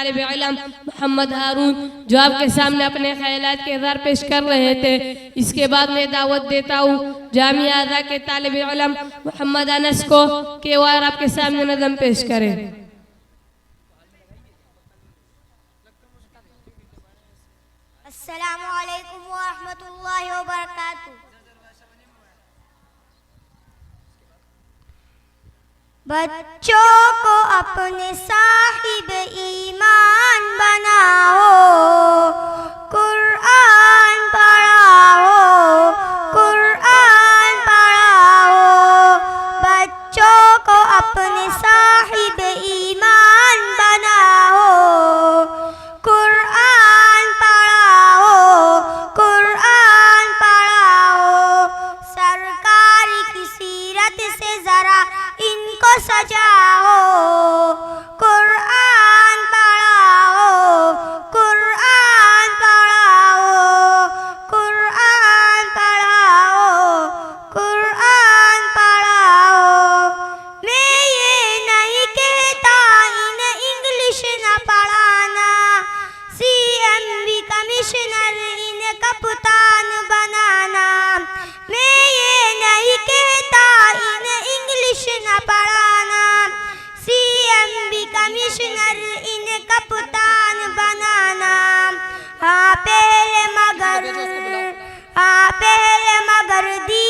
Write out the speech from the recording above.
तालिब इल्म मोहम्मद हारून जो आपके सामने अपने ख्यालात के इज़हार पेश कर रहे थे। इसके बाद मैं दावत देता हूँ जामिया आज़ा के तालिब इल्म मोहम्मद अनस को कि वो आपके सामने नज़म पेश करें। अस्सलामु अलैकुम व रहमतुल्लाहि व बरकातुहू। बच्चों को अपने साहिब ईमान बनाओ, कुरान पढ़ाओ, कुरान पढ़ाओ। बच्चों को अपने साहिब ईमान बनाओ, कुरान पढ़ाओ, कुरान पढ़ाओ। सरकार की सीरत से जरा इनको सजाओ, कुरान पढ़ाओ, कुरान पढ़ाओ, कुरान पढ़ाओ, कुरान पढ़ाओ। मैं ये नहीं कहता इन्हें इंग्लिश न पढ़ाना, CMB कमिश्नर इन्हें कप्तान बनाना। मैं ये नहीं कहता इन्हें इंग्लिश न पढ़ाना, CMB कमिश्नर इन्हें कप्तान बनाना। हाँ पहले मगर दी